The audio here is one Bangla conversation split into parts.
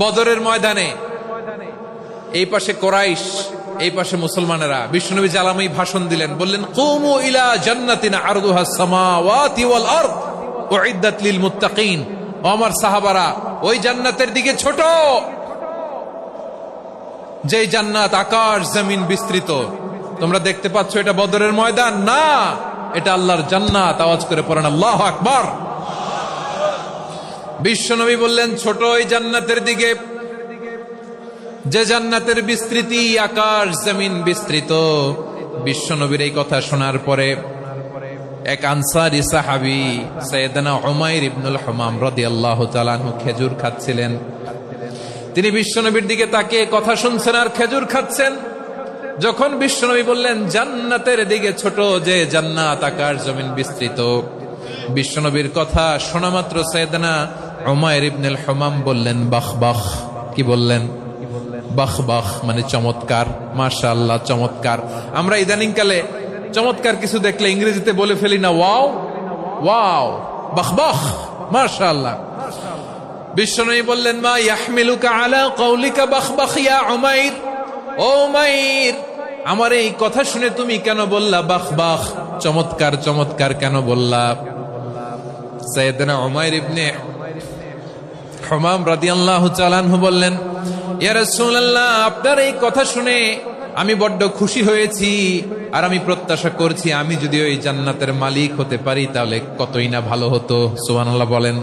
বদরের ময়দানে এই পাশে কোরাইশ, এই পাশে মুসলমানেরা। বিশ্বনবী জালামি ভাষণ দিলেন, বললেন কুমু ইলা জান্নাতিন আরদুহাস সামাওয়াতি ওয়াল আরদ উইদ্দাত লিল মুত্তাকিন। ও আমার সাহাবারা, ওই জান্নাতের দিকে ছোট, যে জান্নাত আকাশ জমিন বিস্তৃত। তোমরা দেখতে পাচ্ছ এটা বদরের ময়দান না, এটা আল্লাহর জান্নাত। আওয়াজ করে পড়েন আল্লাহু আকবার। বিশ্বনবী বললেন ছোট ওই জান্নাতের দিকে, যে জান্নাতের বিস্তৃতি আকাশ জমিন বিস্তৃত। বিশ্বনবীর এই কথা শোনার পরে এক আনসারী সাহাবী সাইয়েদনা উমাইর ইবনুল হুমাম রাদিয়াল্লাহু তাআলা আনহু খেজুর খাচ্ছিলেন। তিনি বিশ্বনবীর দিকে তাকিয়ে কথা শুনছেন আর খেজুর খাচ্ছেন। যখন বিশ্বনবী বললেন জান্নাতের দিকে ছোট, যে জান্নাত আকাশ জমিন বিস্তৃত, বিশ্বনবীর কথা শোনা মাত্র সাইয়েদনা উমাইর ইবনুল হুমাম বললেন বাহ বাহ। কি বললেন? বাহ বাহ মানে চমৎকার, মাশাআল্লাহ চমৎকার। আমরা ইদানিং কালে চমৎকার কিছু দেখলে ইংরেজিতে বলে ফেলি না ওয়াও ওয়াও, বাহ বাহ, মাশাআল্লাহ। বিশ্বনবী বললেন মা ইয়াহমিলুকা আলা কওলিকা বাহ বাহ ইয়া উমাইর। ও উমাইর, আমার এই কথা শুনে তুমি কেন বললা বাহ বাহ, চমৎকার চমৎকার কেন বললা? সাইয়েদনা উমাইর ইবনে হুমাম রাদিয়াল্লাহু তাআলা আনহু বললেন ইয়া রাসূলুল্লাহ, আপনার এই কথা শুনে আমি বড্ড খুশি হয়েছি, আর আমি প্রত্যাশা করছি আমি যদি ওই জান্নাতের মালিক হতে পারি তাহলে কতই না ভালো হতো। সুবহানাল্লাহ বলেন।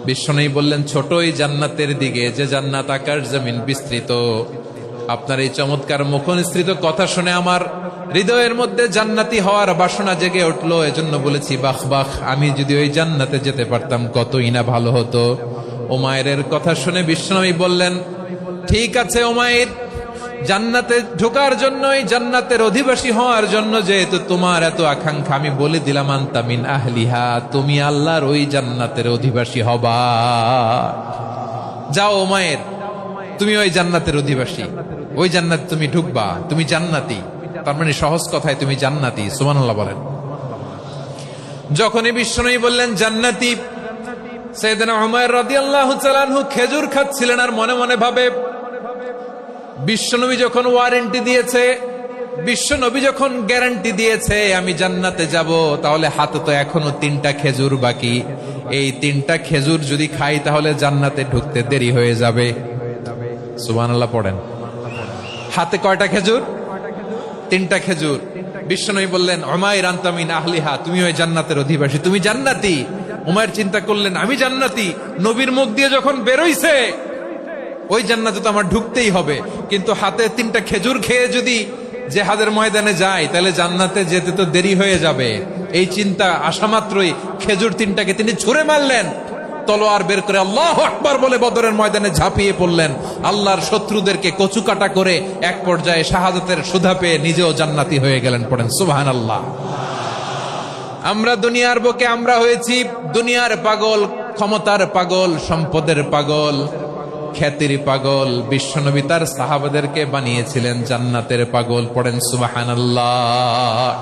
বিশ্বনবী বললেন ছোট ওই জান্নাতের দিকে, যে জান্নাত আকাশ জমিন বিস্তৃত। আপনার এই চমৎকার মুখনিসৃত কথা শুনে আমার হৃদয়ের মধ্যে জান্নাতি হওয়ার বাসনা জেগে উঠলো, এজন্য বলেছি বাহ বাহ, আমি যদি ওই জান্নাতে যেতে পারতাম কতই না ভালো হতো। উমাইরের কথা শুনে বিশ্বনবী বললেন ঠিক আছে উমাইর, জান্নাতে ঢোকার জন্য, জান্নাতের অধিবাসী হওয়ার জন্য যেহেতু তোমার এত আকাঙ্ক্ষা, আমি বলে দিলাম আনতা মিন আহলিহা, তুমি আল্লাহর ওই জান্নাতের অধিবাসী হবা। যাও উমাইর, তুমি ওই জান্নাতের অধিবাসী, ওই জান্নাতে তুমি ঢুকবা, তুমি জান্নাতি। তার মানে সহজ কথায় তুমি জান্নাতি। সুবহানাল্লাহ বলেন। যখনই বিশ্বনবী বললেন জান্নাতি, সাইয়েদনা উমাইর রাদিয়াল্লাহু তাআলা আনহু খেজুর খাচ্ছিলেন আর মনে মনে ভাবে বিশ্বনবী যখন ওয়ারেন্টি দিয়েছে, বিশ্বনবী যখন গ্যারান্টি দিয়েছে আমি জান্নাতে যাব, তাহলে হাতে তো এখনো 3টা খেজুর বাকি। এই 3টা খেজুর যদি খাই তাহলে জান্নাতে ঢুকতে দেরি হয়ে যাবে। সুবহানাল্লাহ পড়েন। হাতে কয়টা খেজুর? 3টা খেজুর। বিশ্বনবী বললেন উমাইর আনতা মিন আহলিহা, তুমি ওই জান্নাতের অধিবাসী, তুমি জান্নাতি। উমাইর চিন্তা করলেন আমি জান্নাতি, নবীর মুখ দিয়ে যখন বেরোইছে ওই জান্নাতে তো আমার ঢুকতেই হবে, কিন্তু হাতে 3টা খেজুর খেয়ে যদি জিহাদের ময়দানে যাই তাহলে জান্নাতে যেতে তো দেরি হয়ে যাবে। এই চিন্তা আসা মাত্রই খেজুর 3টাকে তিনি ছুঁড়ে মারলেন, তলোয়ার বের করে আল্লাহু আকবার বলে বদরের ময়দানে ঝাঁপিয়ে পড়লেন। আল্লাহর শত্রুদেরকে কচুকাটা করে এক পর্যায়ে শাহাদাতের সুধা পেয়ে নিজেও জান্নাতি হয়ে গেলেন। পড়েন সুবহানাল্লাহ। আমরা দুনিয়ার বুকে আমরা হয়েছি দুনিয়ার পাগল, ক্ষমতার পাগল, সম্পদের পাগল, খ্যাতির পাগল। বিশ্বনবী তার সাহাবাদেরকে বানিয়েছিলেন জান্নাতের পাগল। পড়েন সুবহানাল্লাহ।